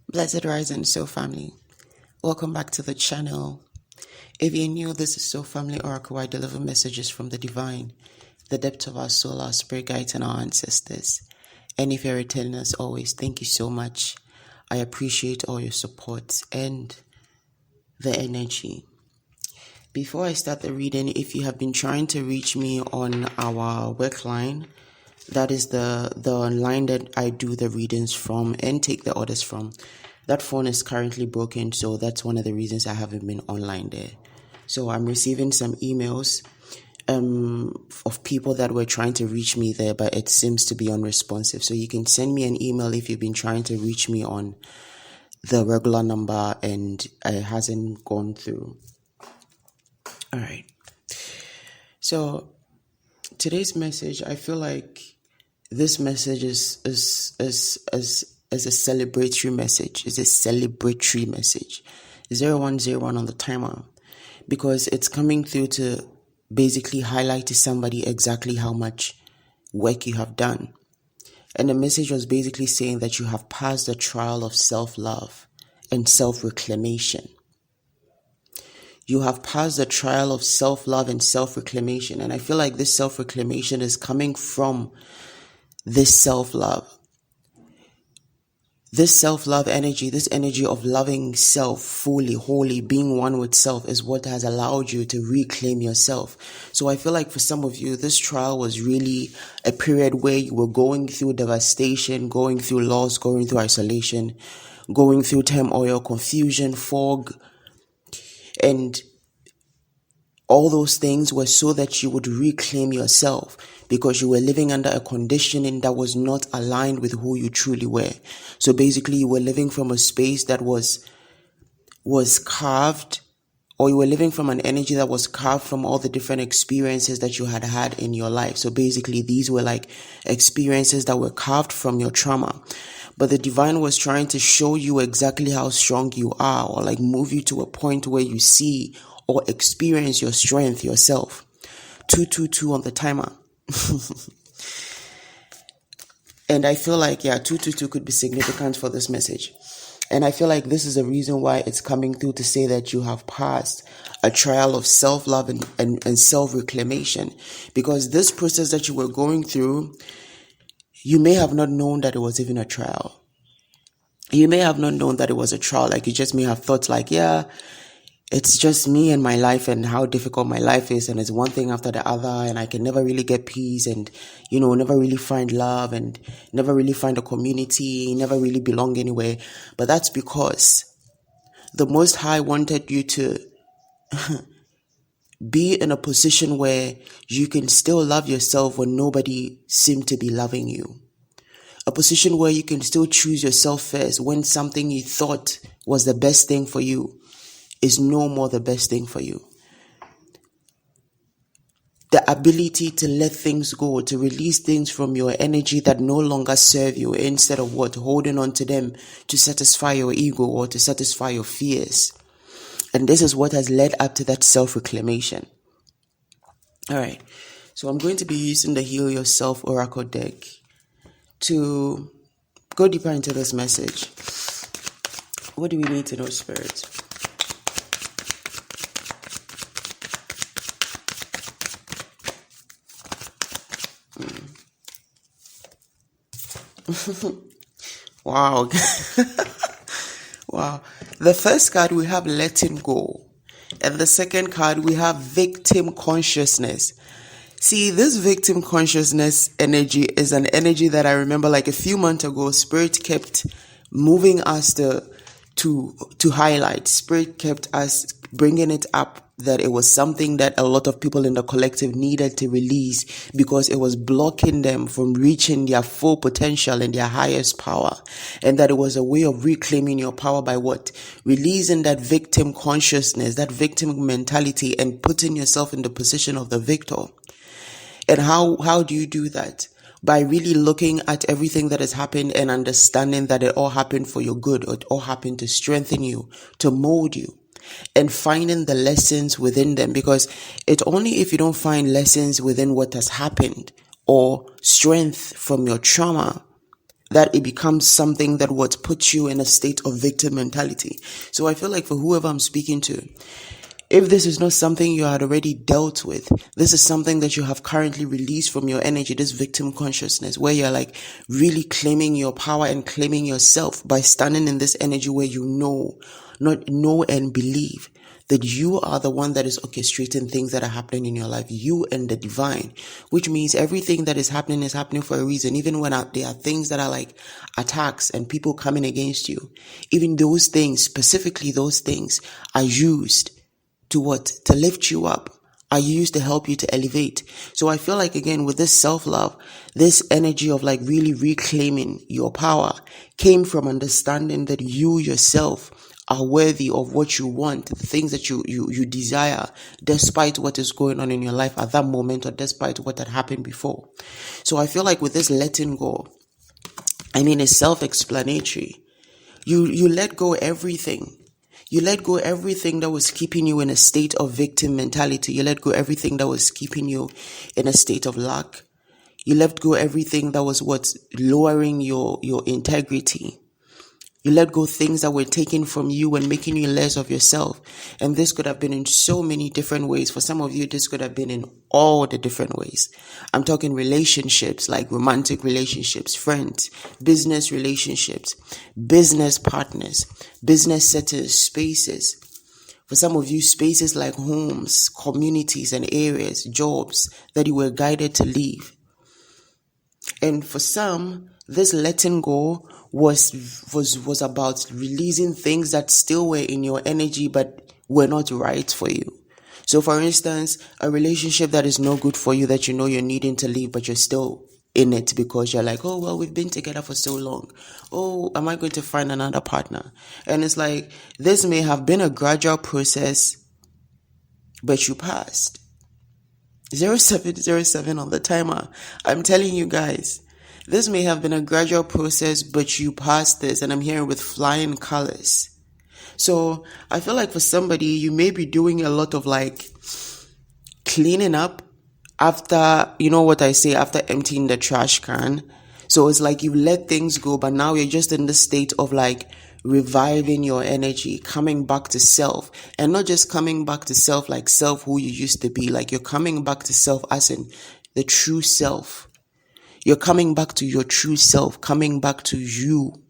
Blessed Rising Soul Family. Welcome back to the channel. If you're new, this is Soul Family Oracle, where I deliver messages from the divine, the depth of our soul, our spirit guides, and our ancestors. And if you're returning, as always, thank you so much. I appreciate all your support and the energy. Before I start the reading, if you have been trying to reach me on our work line, that is the line that I do the readings from and take the orders from. That phone is currently broken, so that's one of the reasons I haven't been online there. So I'm receiving some emails of people that were trying to reach me there, but it seems to be unresponsive. So you can send me an email if you've been trying to reach me on the regular number and it hasn't gone through. All right. So today's message, I feel like this message is a celebratory message. It's a celebratory message. 0101 on the timer, because it's coming through to basically highlight to somebody exactly how much work you have done. And the message was basically saying that you have passed the trial of self-love and self-reclamation. You have passed the trial of self-love and self-reclamation. And I feel like this self-reclamation is coming from this self-love. This self-love energy, this energy of loving self fully, wholly, being one with self is what has allowed you to reclaim yourself. So I feel like for some of you, this trial was really a period where you were going through devastation, going through loss, going through isolation, going through turmoil, confusion, fog, and all those things were so that you would reclaim yourself, because you were living under a conditioning that was not aligned with who you truly were. So basically you were living from a space that was carved, or you were living from an energy that was carved from all the different experiences that you had had in your life. So basically these were like experiences that were carved from your trauma. But the divine was trying to show you exactly how strong you are, or like move you to a point where you see or experience your strength yourself. 222 on the timer. And I feel like, 222 could be significant for this message. And I feel like this is the reason why it's coming through to say that you have passed a trial of self-love and self-reclamation. Because this process that you were going through, you may have not known that it was even a trial. You may have not known that it was a trial. Like you just may have thought like, it's just me and my life and how difficult my life is, and it's one thing after the other, and I can never really get peace and, never really find love and never really find a community, never really belong anywhere. But that's because the Most High wanted you to be in a position where you can still love yourself when nobody seemed to be loving you. A position where you can still choose yourself first when something you thought was the best thing for you is no more the best thing for you. The ability to let things go, to release things from your energy that no longer serve you, instead of holding on to them to satisfy your ego or to satisfy your fears. And this is what has led up to that self-reclamation. All right. So I'm going to be using the Heal Yourself Oracle deck to go deeper into this message. What do we need to know, Spirit? Wow. Wow. The first card we have letting go. And the second card we have victim consciousness. See, this victim consciousness energy is an energy that I remember like a few months ago, Spirit kept moving us to highlight. Spirit kept us bringing it up, that it was something that a lot of people in the collective needed to release because it was blocking them from reaching their full potential and their highest power. And that it was a way of reclaiming your power by releasing that victim consciousness, that victim mentality, and putting yourself in the position of the victor. And how do you do that? By really looking at everything that has happened and understanding that it all happened for your good, or it all happened to strengthen you, to mold you, and finding the lessons within them. Because it's only if you don't find lessons within what has happened or strength from your trauma that it becomes something that what puts you in a state of victim mentality. So I feel like for whoever I'm speaking to, if this is not something you had already dealt with, this is something that you have currently released from your energy, this victim consciousness, where you're like really claiming your power and claiming yourself by standing in this energy where you know and believe that you are the one that is orchestrating things that are happening in your life, you and the divine, which means everything that is happening for a reason. Even when there are things that are like attacks and people coming against you, even those things, specifically those things, are used to what? To lift you up, are used to help you to elevate. So I feel like, again, with this self-love, this energy of like really reclaiming your power came from understanding that you yourself are worthy of what you want, the things that you desire, despite what is going on in your life at that moment or despite what had happened before. So I feel like with this letting go, it's self-explanatory. You let go everything. You let go everything that was keeping you in a state of victim mentality. You let go everything that was keeping you in a state of lack. You let go everything that was what's lowering your integrity. You let go things that were taken from you and making you less of yourself. And this could have been in so many different ways. For some of you, this could have been in all the different ways. I'm talking relationships, like romantic relationships, friends, business relationships, business partners, business settings, spaces. For some of you, spaces like homes, communities and areas, jobs that you were guided to leave. And for some, this letting go was about releasing things that still were in your energy but were not right for you. So for instance, a relationship that is no good for you, that you know you're needing to leave, but you're still in it because you're like, oh, well, we've been together for so long. Oh, am I going to find another partner? And it's like, this may have been a gradual process, but you passed. 0707 on the timer. I'm telling you guys, this may have been a gradual process, but you passed this, and I'm hearing with flying colors. So I feel like for somebody, you may be doing a lot of like cleaning up after, you know what I say, after emptying the trash can. So it's like you let things go, but now you're just in the state of like reviving your energy, coming back to self, and not just coming back to self like self who you used to be. Like you're coming back to self as in the true self. You're coming back to your true self, coming back to you.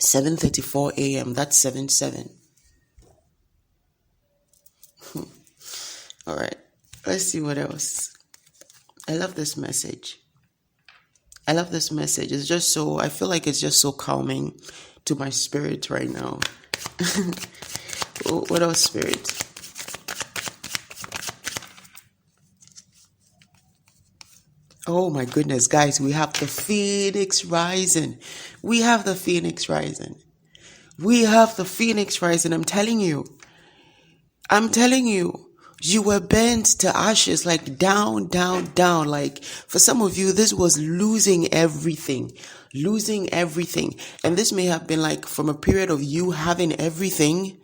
7:34 a.m. That's 7-7. All right. Let's see what else. I love this message. It's just so, I feel like it's just so calming to my spirit right now. What else, spirit? Oh my goodness, guys, we have the Phoenix rising. I'm telling you, you were burnt to ashes, like down. Like for some of you, this was losing everything. And this may have been like from a period of you having everything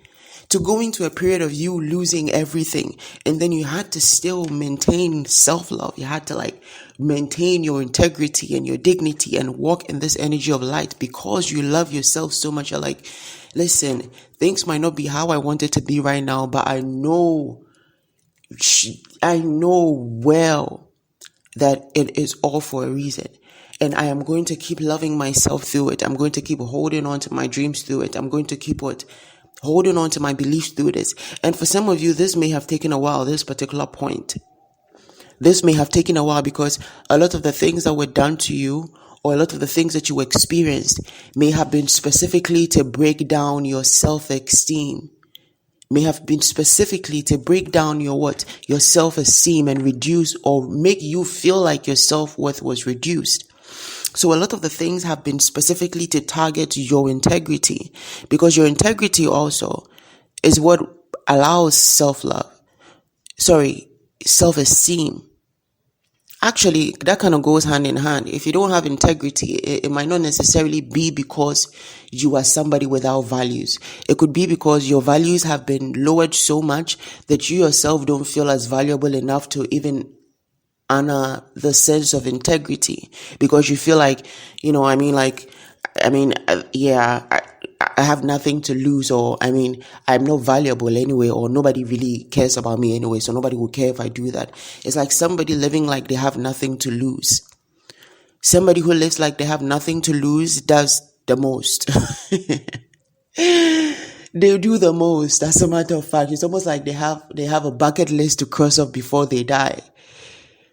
to going to a period of you losing everything. And then you had to still maintain self-love. You had to like maintain your integrity and your dignity and walk in this energy of light because you love yourself so much. You're like, listen, things might not be how I want it to be right now, but I know well that it is all for a reason. And I am going to keep loving myself through it. I'm going to keep holding on to my dreams through it. I'm going to keep holding on to my beliefs through this. And for some of you, this may have taken a while, this particular point. This may have taken a while because a lot of the things that were done to you or a lot of the things that you experienced may have been specifically to break down your self-esteem. May have been specifically to break down your self-esteem and reduce or make you feel like your self-worth was reduced. So a lot of the things have been specifically to target your integrity, because your integrity also is what allows self-esteem. Actually, that kind of goes hand in hand. If you don't have integrity, it might not necessarily be because you are somebody without values. It could be because your values have been lowered so much that you yourself don't feel as valuable enough to even honor the sense of integrity, because you feel like, I have nothing to lose, or I'm not valuable anyway, or nobody really cares about me anyway, so nobody will care if I do that. It's like somebody living like they have nothing to lose. Somebody who lives like they have nothing to lose does the most. They do the most. As a matter of fact, it's almost like they have a bucket list to cross off before they die.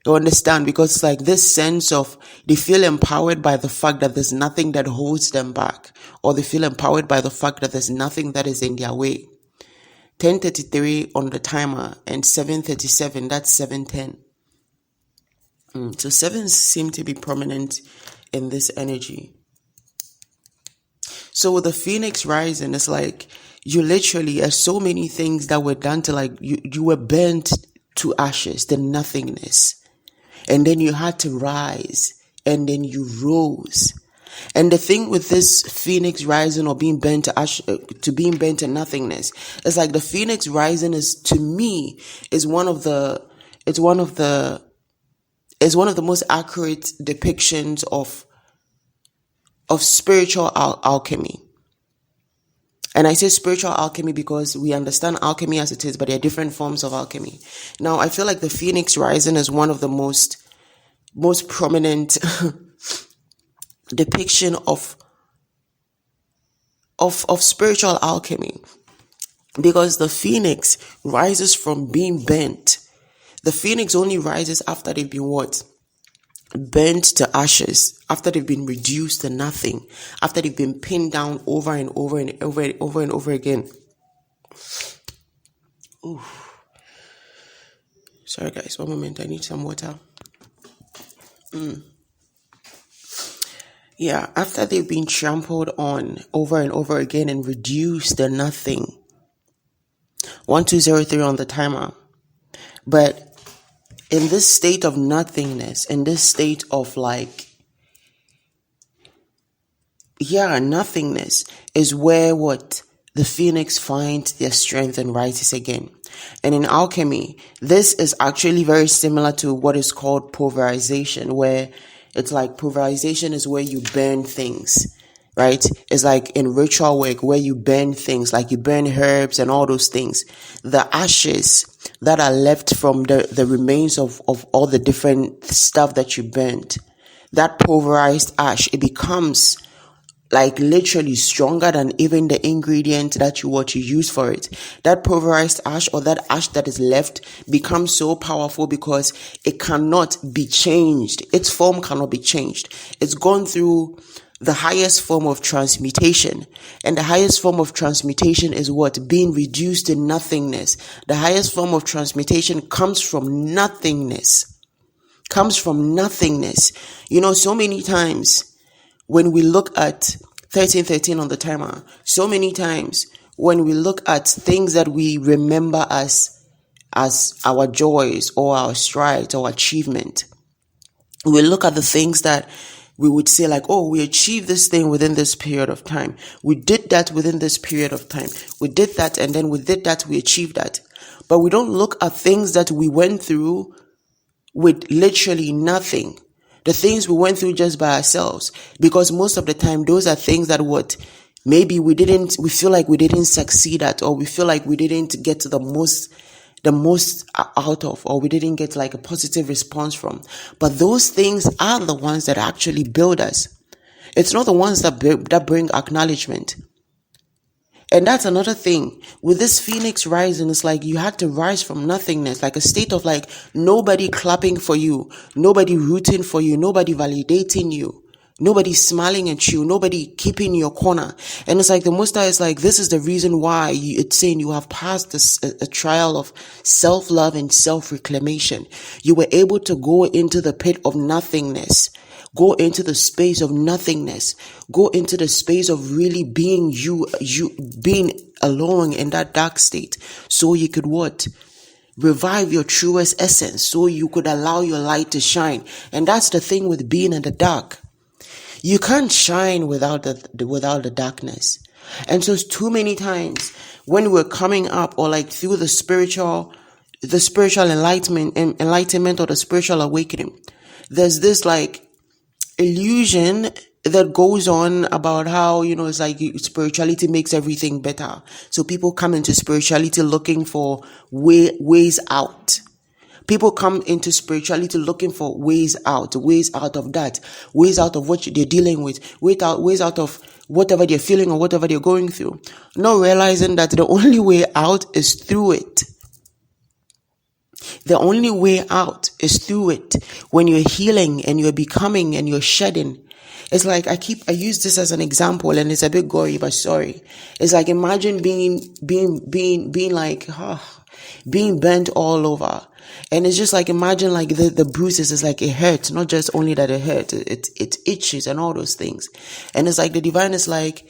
You understand? Because it's like this sense of, they feel empowered by the fact that there's nothing that holds them back, or they feel empowered by the fact that there's nothing that is in their way. 10:33 on the timer and 7:37, that's 7:10. So sevens seem to be prominent in this energy. So with the Phoenix rising, it's like you literally, there's so many things that were done to, like, you were burnt to ashes, the nothingness. And then you had to rise, and then you rose. And the thing with this Phoenix rising, or being burnt to ash, to being burnt to nothingness, it's like the Phoenix rising is, to me, is one of the most accurate depictions of spiritual alchemy. And I say spiritual alchemy because we understand alchemy as it is, but there are different forms of alchemy. Now, I feel like the Phoenix rising is one of the most prominent depiction of spiritual alchemy, because the Phoenix rises from being bent. The Phoenix only rises after they've been what? Burnt to ashes, after they've been reduced to nothing, after they've been pinned down over and over and over and over and over again. Ooh. Sorry guys, one moment, I need some water. Yeah, after they've been trampled on over and over again and reduced to nothing. 1203 on the timer. But in this state of nothingness, in this state of nothingness is where the Phoenix finds their strength and rises again. And in alchemy, this is actually very similar to what is called pulverization, where it's like pulverization is where you burn things, right? It's like in ritual work where you burn things, like you burn herbs and all those things. The ashes that are left from the remains of all the different stuff that you burnt, that pulverized ash, it becomes like literally stronger than even the ingredient that you use for it. That pulverized ash, or that ash that is left, becomes so powerful because it cannot be changed. Its form cannot be changed. It's gone through the highest form of transmutation. And the highest form of transmutation is what? Being reduced to nothingness. The highest form of transmutation comes from nothingness. So many times when we look at 1313 on the timer, so many times when we look at things that we remember as our joys or our strides or achievement, we look at the things that we would say like, oh, we achieved this thing within this period of time. We did that within this period of time. We did that, and then we did that, we achieved that. But we don't look at things that we went through with literally nothing. The things we went through just by ourselves. Because most of the time, those are things that maybe we feel like we didn't succeed at, or we feel like we didn't get to the most out of, or we didn't get like a positive response from. But those things are the ones that actually build us. It's not the ones that bring acknowledgement. And that's another thing. With this Phoenix rising, it's like you had to rise from nothingness, like a state of like nobody clapping for you, nobody rooting for you, nobody validating you, nobody smiling at you, nobody keeping your corner. And it's like the Most High is like, this is the reason why it's saying you have passed a trial of self-love and self-reclamation. You were able to go into the pit of nothingness. Go into the space of nothingness. Go into the space of really being you being alone in that dark state. So you could revive your truest essence. So you could allow your light to shine. And that's the thing with being in the dark. You can't shine without the darkness. And so too many times when we're coming up, or like through the spiritual the spiritual enlightenment or the spiritual awakening, there's this like illusion that goes on about how, it's like spirituality makes everything better. So people come into spirituality looking for ways out. People come into spirituality looking for ways out of that, ways out of what they're dealing with, ways out of whatever they're feeling or whatever they're going through. Not realizing that the only way out is through it. The only way out is through it. When you're healing and you're becoming and you're shedding. It's like I use this as an example, and it's a bit gory, but sorry. It's like imagine being like, being bent all over. And it's just like, imagine like the bruises is like, it hurts. Not just only that it hurts, it itches and all those things. And it's like the divine is like,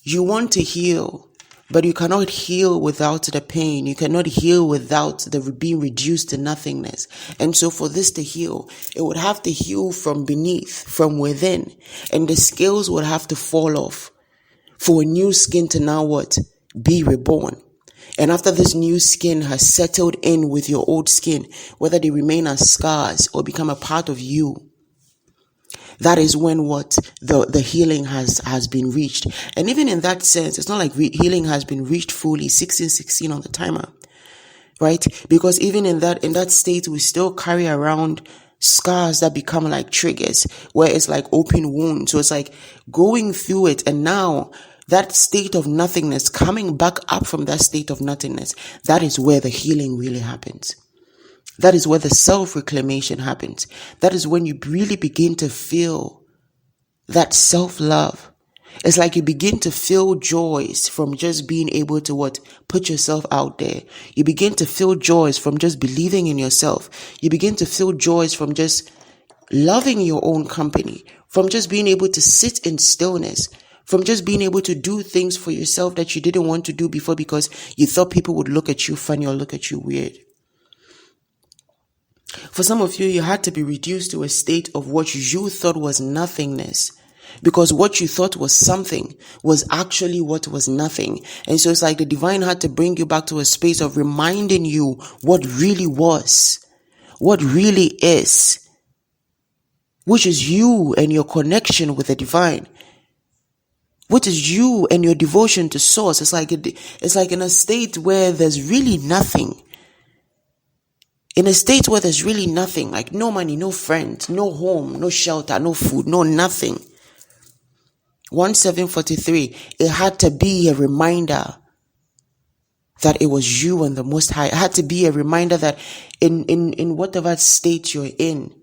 you want to heal, but you cannot heal without the pain. You cannot heal without the being reduced to nothingness. And so for this to heal, it would have to heal from beneath, from within. And the scales would have to fall off for a new skin to now what? Be reborn. And after this new skin has settled in with your old skin, whether they remain as scars or become a part of you, that is when what the healing has been reached. And even in that sense, it's not like healing has been reached fully, 1616 on the timer, right? Because even in that state, we still carry around scars that become like triggers, where it's like open wounds. So it's like going through it, and now that state of nothingness, coming back up from that state of nothingness, that is where the healing really happens. That is where the self-reclamation happens. That is when you really begin to feel that self-love. It's like you begin to feel joys from just being able to put yourself out there. You begin to feel joys from just believing in yourself. You begin to feel joys from just loving your own company, from just being able to sit in stillness, from just being able to do things for yourself that you didn't want to do before because you thought people would look at you funny or look at you weird. For some of you, you had to be reduced to a state of what you thought was nothingness, because what you thought was something was actually what was nothing. And so it's like the divine had to bring you back to a space of reminding you what really was, what really is, which is you and your connection with the divine. What is you and your devotion to source? It's like in a state where there's really nothing. In a state where there's really nothing, like no money, no friends, no home, no shelter, no food, no nothing. 1743, it had to be a reminder that it was you and the Most High. It had to be a reminder that in whatever state you're in,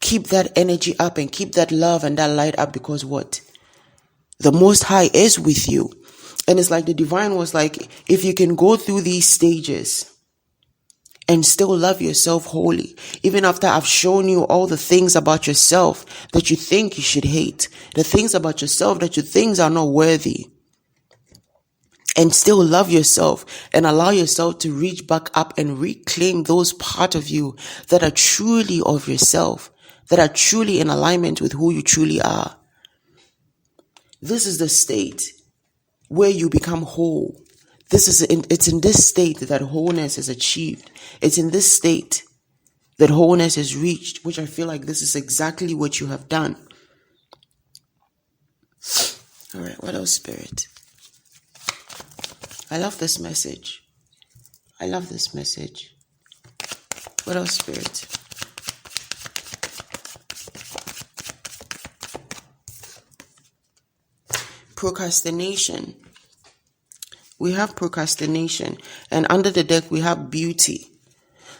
keep that energy up and keep that love and that light up, because what? The Most High is with you. And it's like the divine was like, if you can go through these stages and still love yourself wholly, even after I've shown you all the things about yourself that you think you should hate, the things about yourself that you think are not worthy, and still love yourself and allow yourself to reach back up and reclaim those parts of you that are truly of yourself, that are truly in alignment with who you truly are. This is the state where you become whole. It's in this state that wholeness is achieved. It's in this state that wholeness is reached, which I feel like this is exactly what you have done. All right, what else, Spirit? I love this message. What else, Spirit? Procrastination. We have procrastination, and under the deck we have beauty.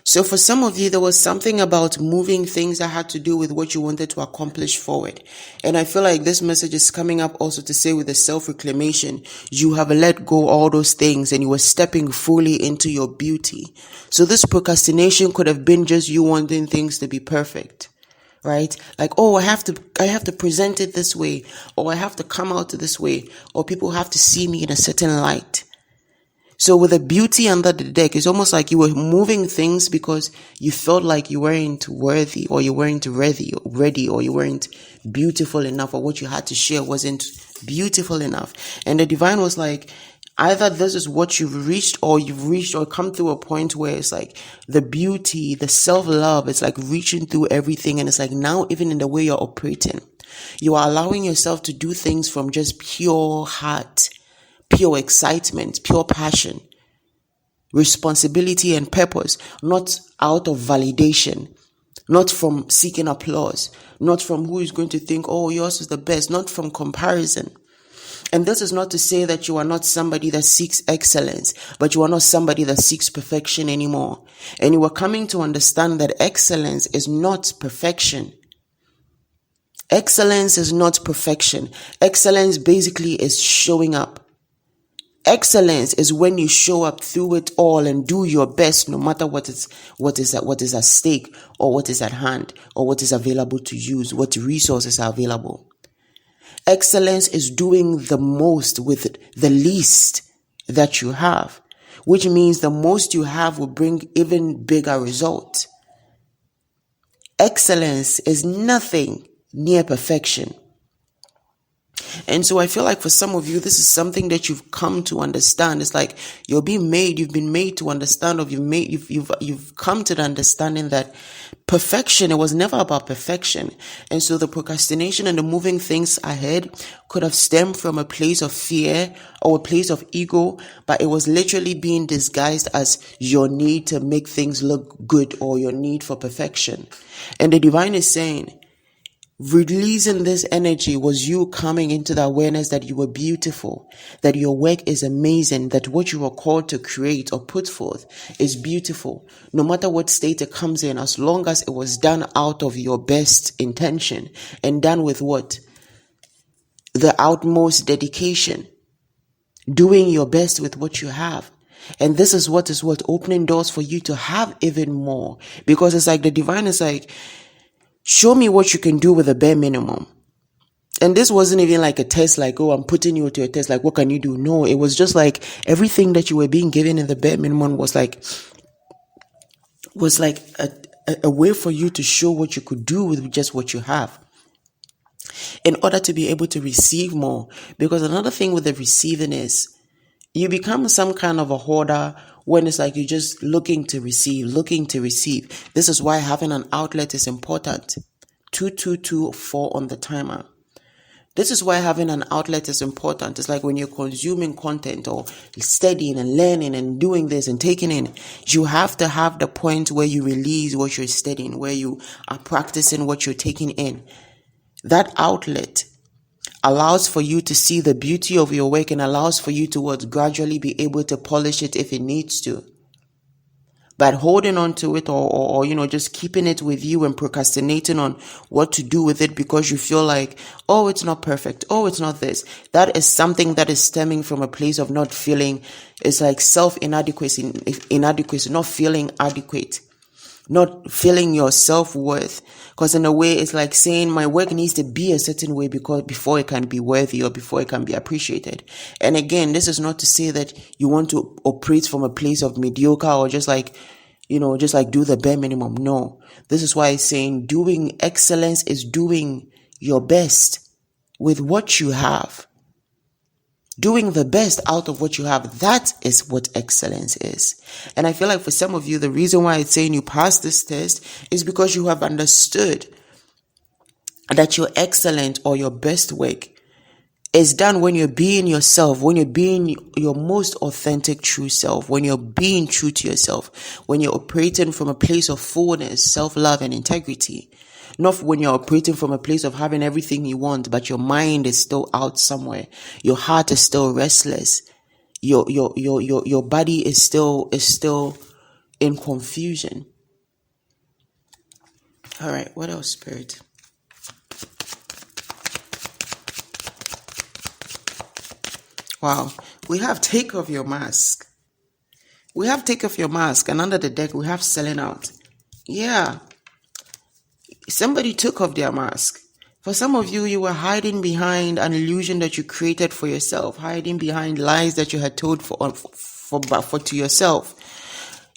So for some of you, there was something about moving things that had to do with what you wanted to accomplish forward. And I feel like this message is coming up also to say with the self-reclamation, you have let go all those things and you were stepping fully into your beauty. So this procrastination could have been just you wanting things to be perfect. Right? Like, oh, I have to present it this way, or I have to come out this way, or people have to see me in a certain light. So with the beauty under the deck, it's almost like you were moving things because you felt like you weren't worthy, or you weren't ready, or you weren't beautiful enough, or what you had to share wasn't beautiful enough. And the divine was like, Either this is what you've reached or come through a point where it's like the beauty, the self-love, it's like reaching through everything. And it's like now, even in the way you're operating, you are allowing yourself to do things from just pure heart, pure excitement, pure passion, responsibility and purpose, not out of validation, not from seeking applause, not from who is going to think, oh, yours is the best, not from comparison. And this is not to say that you are not somebody that seeks excellence, but you are not somebody that seeks perfection anymore. And you are coming to understand that excellence is not perfection. Excellence is not perfection. Excellence basically is showing up. Excellence is when you show up through it all and do your best, no matter what is at stake, or what is at hand, or what is available to use, what resources are available. Excellence is doing the most with the least that you have, which means the most you have will bring even bigger results. Excellence is nothing near perfection. And so I feel like for some of you, this is something that you've come to understand. It's like you've been made to understand, or you've come to the understanding that perfection, it was never about perfection. And so the procrastination and the moving things ahead could have stemmed from a place of fear or a place of ego, but it was literally being disguised as your need to make things look good or your need for perfection. And the divine is saying, releasing this energy was you coming into the awareness that you were beautiful, that your work is amazing, that what you were called to create or put forth is beautiful. No matter what state it comes in, as long as it was done out of your best intention and done with what? The utmost dedication, doing your best with what you have. And this is what opening doors for you to have even more, because it's like the divine is like, show me what you can do with the bare minimum. And this wasn't even like a test, like, oh, I'm putting you to a test, like, what can you do? No, it was just like everything that you were being given in the bare minimum was like a way for you to show what you could do with just what you have, in order to be able to receive more. Because another thing with the receiving is you become some kind of a hoarder when it's like you're just looking to receive. This is why having an outlet is important. 2224 on the timer. This is why having an outlet is important. It's like when you're consuming content or studying and learning and doing this and taking in, you have to have the point where you release what you're studying, where you are practicing what you're taking in. That outlet allows for you to see the beauty of your work and allows for you to gradually be able to polish it if it needs to. But holding on to it or just keeping it with you and procrastinating on what to do with it because you feel like, oh, it's not perfect, oh, it's not this. That is something that is stemming from a place of not feeling, it's like self-inadequacy, not feeling adequate, not feeling your self-worth. Because in a way, it's like saying my work needs to be a certain way before it can be worthy or before it can be appreciated. And again, this is not to say that you want to operate from a place of mediocre or just like do the bare minimum. No, this is why it's saying doing excellence is doing your best with what you have. Doing the best out of what you have. That is what excellence is. And I feel like for some of you, the reason why it's saying you pass this test is because you have understood that your excellent or your best work is done when you're being yourself, when you're being your most authentic true self, when you're being true to yourself, when you're operating from a place of fullness, self-love and integrity. Not when you're operating from a place of having everything you want, but your mind is still out somewhere. Your heart is still restless. Your body is still in confusion. All right, what else, Spirit? Wow, we have take off your mask. And under the deck we have selling out. Yeah. Somebody took off their mask. For some of you, you were hiding behind an illusion that you created for yourself, hiding behind lies that you had told to yourself.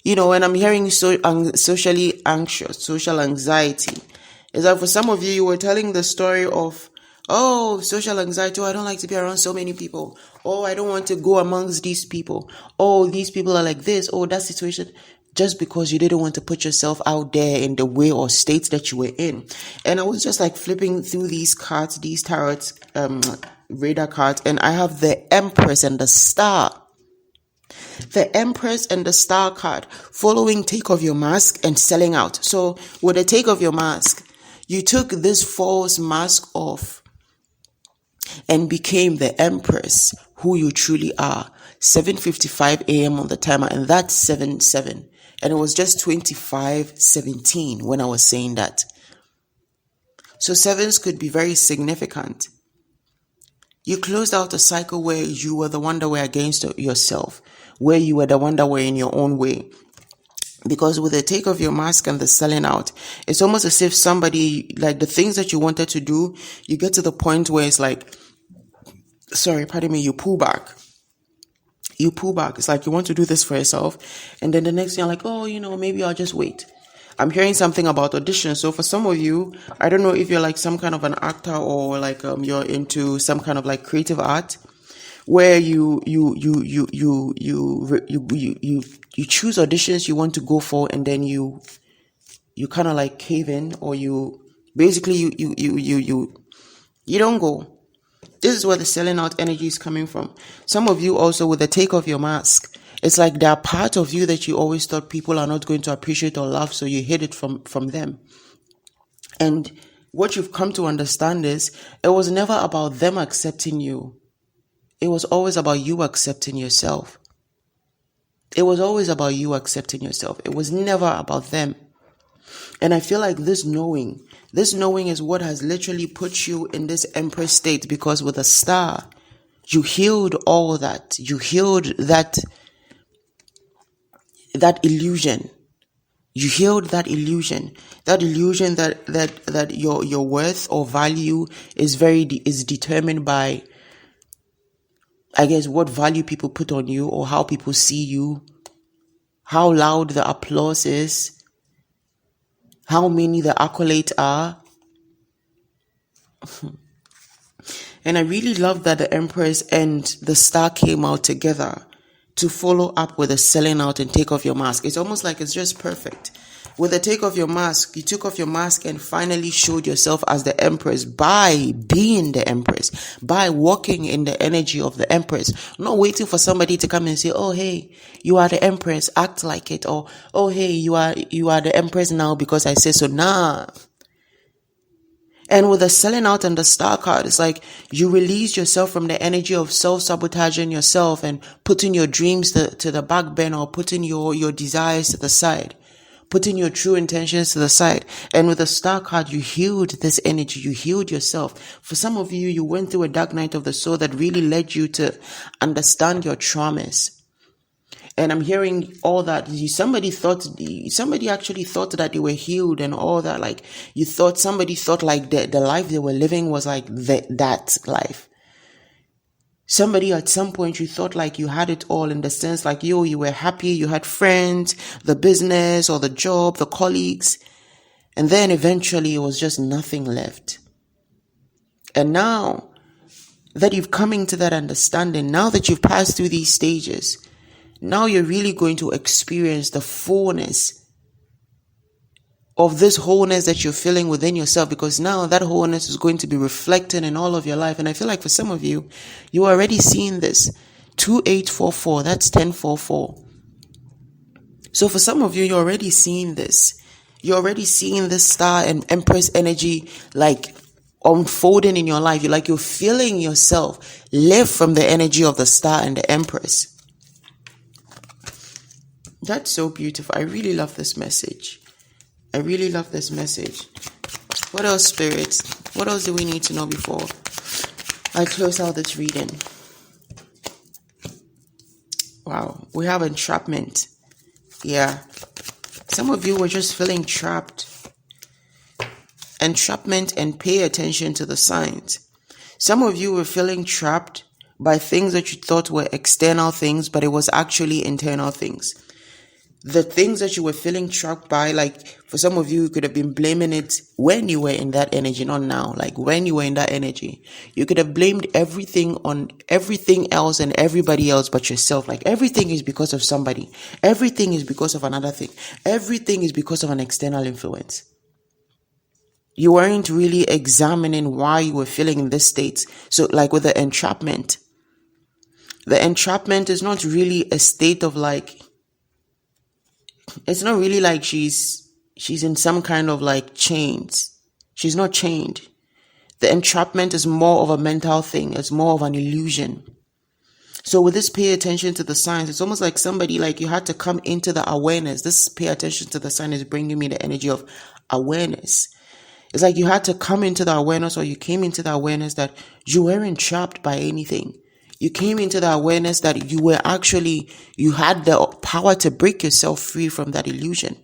And I'm hearing socially anxious, social anxiety. Is that for some of you, you were telling the story of Oh, social anxiety. Oh, I don't like to be around so many people. Oh, I don't want to go amongst these people. Oh, these people are like this. Oh, that situation. Just because you didn't want to put yourself out there in the way or state that you were in. And I was just like flipping through these cards, these tarot, radar cards, and I have the Empress and the Star. The Empress and the Star card, following take of your mask and selling out. So with the take of your mask, you took this false mask off and became the Empress who you truly are. 7:55 a.m. on the timer, and that's 7/7. And it was just 25:17 when I was saying that. So sevens could be very significant. You closed out a cycle where you were the one that were against yourself, where you were the one that were in your own way. Because with the take of your mask and the selling out, it's almost as if somebody, like the things that you wanted to do, you get to the point where it's like, you pull back. You pull back. It's like you want to do this for yourself. And then the next thing you're like, oh, maybe I'll just wait. I'm hearing something about auditions. So for some of you, I don't know if you're like some kind of an actor or like you're into some kind of like creative art, where you choose auditions you want to go for, and then you kind of like cave in, or you don't go. This is where the selling out energy is coming from. Some of you also, with the take off your mask, it's like there are part of you that you always thought people are not going to appreciate or love, so you hid it from them. And what you've come to understand is it was never about them accepting you. It was always about you accepting yourself. It was always about you accepting yourself. It was never about them. And I feel like this knowing is what has literally put you in this Empress state, because with a Star, you healed all that. You healed that illusion. You healed that illusion. That illusion that your worth or value is determined by, I guess, what value people put on you, or how people see you, how loud the applause is, how many the accolades are. And I really love that the Empress and the Star came out together to follow up with the selling out and take off your mask. It's almost like it's just perfect. With the take off your mask, you took off your mask and finally showed yourself as the Empress by being the Empress, by walking in the energy of the Empress, not waiting for somebody to come and say, oh, hey, you are the Empress, act like it. Or, oh, hey, you are the Empress now because I say so. Nah. And with the selling out and the Star card, it's like you release yourself from the energy of self-sabotaging yourself and putting your dreams to the back burner, or putting your desires to the side, putting your true intentions to the side. And with the Star card, you healed this energy. You healed yourself. For some of you, you went through a dark night of the soul that really led you to understand your traumas. And I'm hearing all that. Somebody actually thought that they were healed and all that. Like somebody thought like the life they were living was like that life. Somebody at some point, you thought like you had it all, in the sense like you were happy, you had friends, the business or the job, the colleagues. And then eventually it was just nothing left. And now that you've come into that understanding, now that you've passed through these stages, now you're really going to experience the fullness of this wholeness that you're feeling within yourself, because now that wholeness is going to be reflected in all of your life. And I feel like for some of you, you're already seeing this. 2844, that's 1044. So for some of you, you're already seeing this. You're already seeing this Star and Empress energy like unfolding in your life. You're feeling yourself live from the energy of the Star and the Empress. That's so beautiful. I really love this message. What else, spirits? What else do we need to know before I close out this reading? Wow, we have entrapment. Yeah. Some of you were just feeling trapped. Entrapment, and pay attention to the signs. Some of you were feeling trapped by things that you thought were external things, but it was actually internal things. the things that you were feeling trapped by, like for some of you, you could have been blaming it when you were in that energy, not now. Like when you were in that energy, you could have blamed everything on everything else and everybody else but yourself. Like everything is because of somebody. Everything is because of another thing. Everything is because of an external influence. You weren't really examining why you were feeling in this state. So like with the entrapment is not really a state of like, it's not really like she's in some kind of like chains. She's not chained. The entrapment is more of a mental thing. It's more of an illusion. So with this pay attention to the signs, it's almost like somebody, like you had to come into the awareness. This pay attention to the sign is bringing me the energy of awareness. It's like you had to come into the awareness, or you came into the awareness that you weren't trapped by anything. You came into the awareness that you had the power to break yourself free from that illusion.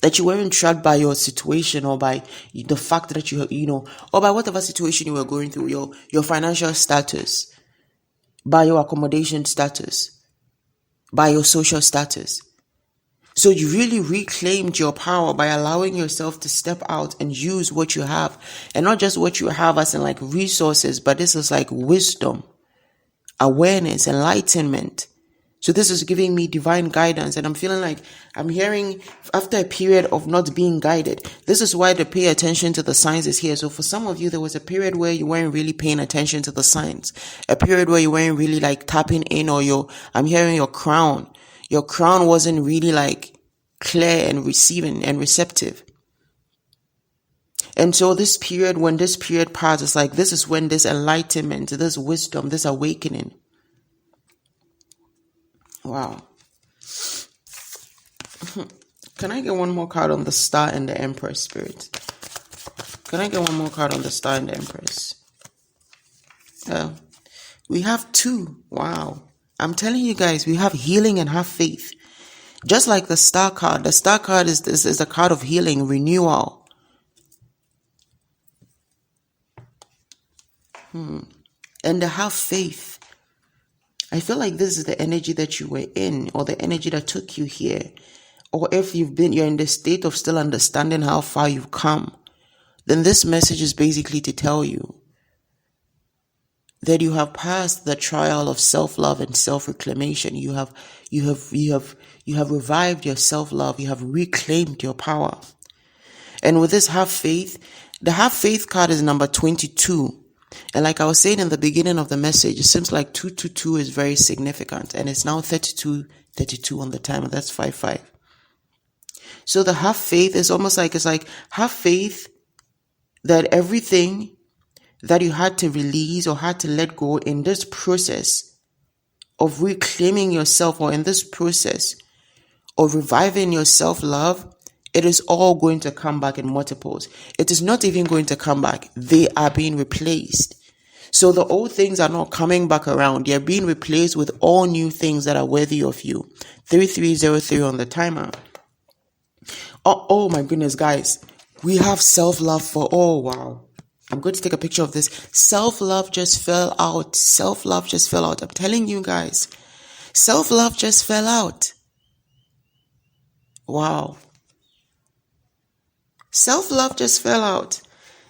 That you weren't trapped by your situation, or by the fact that or by whatever situation you were going through, your financial status, by your accommodation status, by your social status. So you really reclaimed your power by allowing yourself to step out and use what you have. And not just what you have as in like resources, but this is like wisdom, awareness, enlightenment. So this is giving me divine guidance. And I'm feeling like I'm hearing after a period of not being guided. This is why the pay attention to the signs is here. So for some of you, there was a period where you weren't really paying attention to the signs. A period where you weren't really like tapping in, or I'm hearing your crown. Your crown wasn't really like clear and receiving and receptive. And so this period, when this period passes, like this is when this enlightenment, this wisdom, this awakening. Wow. Can I get one more card on the Star and the Empress, Spirit? Can I get one more card on the Star and the Empress? We have two. Wow. I'm telling you guys, we have healing and have faith. Just like the Star card. The Star card is a card of healing, renewal. And the have faith. I feel like this is the energy that you were in, or the energy that took you here. Or if you're in the state of still understanding how far you've come, then this message is basically to tell you that you have passed the trial of self-love and self-reclamation. You have revived your self-love. You have reclaimed your power. And with this have faith, the have faith card is number 22. And like I was saying in the beginning of the message, it seems like 222 is very significant. And it's now 32 on the timer. That's 55. So the have faith is almost like, it's like have faith that everything that you had to release or had to let go in this process of reclaiming yourself, or in this process of reviving your self-love, it is all going to come back in multiples. It is not even going to come back. They are being replaced. So the old things are not coming back around. They are being replaced with all new things that are worthy of you. 3303 on the timer. Oh my goodness, guys. We have self-love for all. Wow. I'm going to take a picture of this. Self-love just fell out. Self-love just fell out. I'm telling you guys. Self-love just fell out. Wow. Self-love just fell out.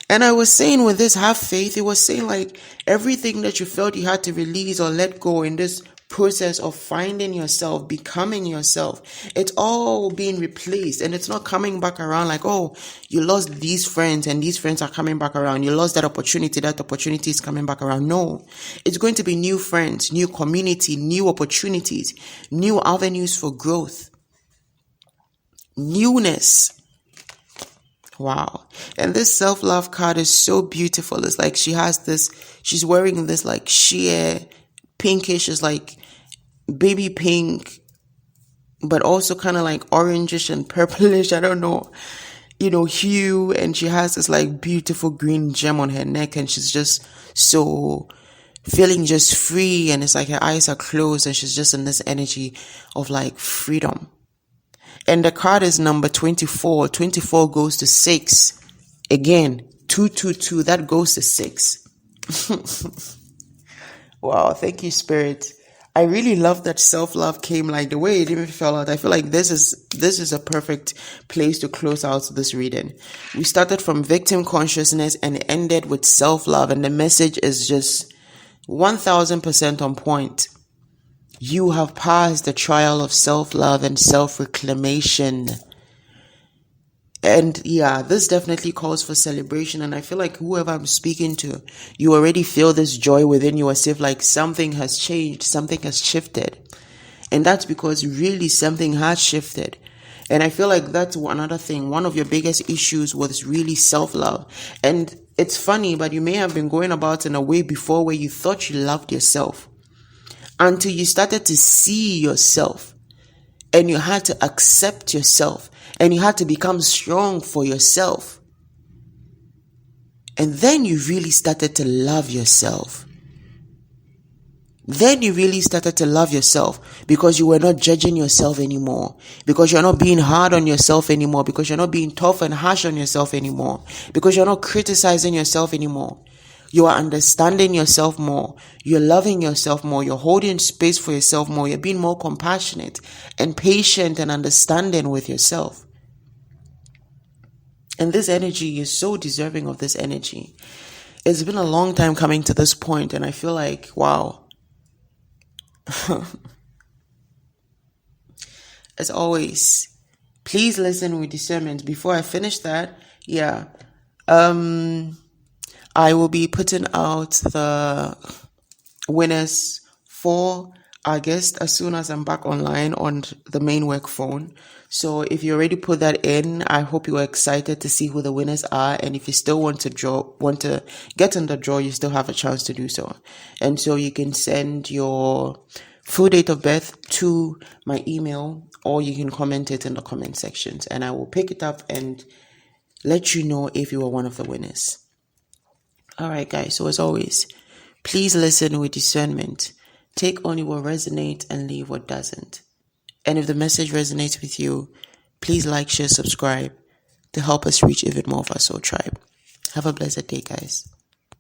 And I was saying with this have faith, it was saying like everything that you felt you had to release or let go in this process of finding yourself, becoming yourself, it's all being replaced, and it's not coming back around like, oh, you lost these friends and these friends are coming back around. You lost that opportunity is coming back around. No, it's going to be new friends, new community, new opportunities, new avenues for growth, newness. Wow. And this self-love card is so beautiful. It's like she's wearing this like sheer pinkish, is like baby pink, but also kind of like orangish and purplish, I don't know, hue. And she has this like beautiful green gem on her neck, and she's just so feeling just free. And it's like her eyes are closed, and she's just in this energy of like freedom. And the card is number 24. 24 goes to 6. Again, 222, that goes to 6. Wow, thank you, Spirit. I really love that self-love came like the way it even fell out. I feel like this is a perfect place to close out this reading. We started from victim consciousness and ended with self-love, and the message is just 1000% on point. You have passed the trial of self-love and self-reclamation. And yeah, this definitely calls for celebration. And I feel like whoever I'm speaking to, you already feel this joy within you as if like something has changed, something has shifted. And that's because really something has shifted. And I feel like that's another thing. One of your biggest issues was really self-love. And it's funny, but you may have been going about in a way before where you thought you loved yourself until you started to see yourself and you had to accept yourself. And you had to become strong for yourself. And then you really started to love yourself. Then you really started to love yourself because you were not judging yourself anymore. Because you're not being hard on yourself anymore. Because you're not being tough and harsh on yourself anymore. Because you're not criticizing yourself anymore. You are understanding yourself more. You're loving yourself more. You're holding space for yourself more. You're being more compassionate and patient and understanding with yourself. And this energy is so deserving of this energy. It's been a long time coming to this point, and I feel like, wow. As always, please listen with discernment. Before I finish that, I will be putting out the winners for August as soon as I'm back online on the main work phone. So if you already put that in, I hope you are excited to see who the winners are. And if you still want to get in the draw, you still have a chance to do so. And so you can send your full date of birth to my email, or you can comment it in the comment sections, and I will pick it up and let you know if you are one of the winners. All right, guys. So as always, please listen with discernment. Take only what resonates and leave what doesn't. And if the message resonates with you, please like, share, subscribe to help us reach even more of our soul tribe. Have a blessed day, guys.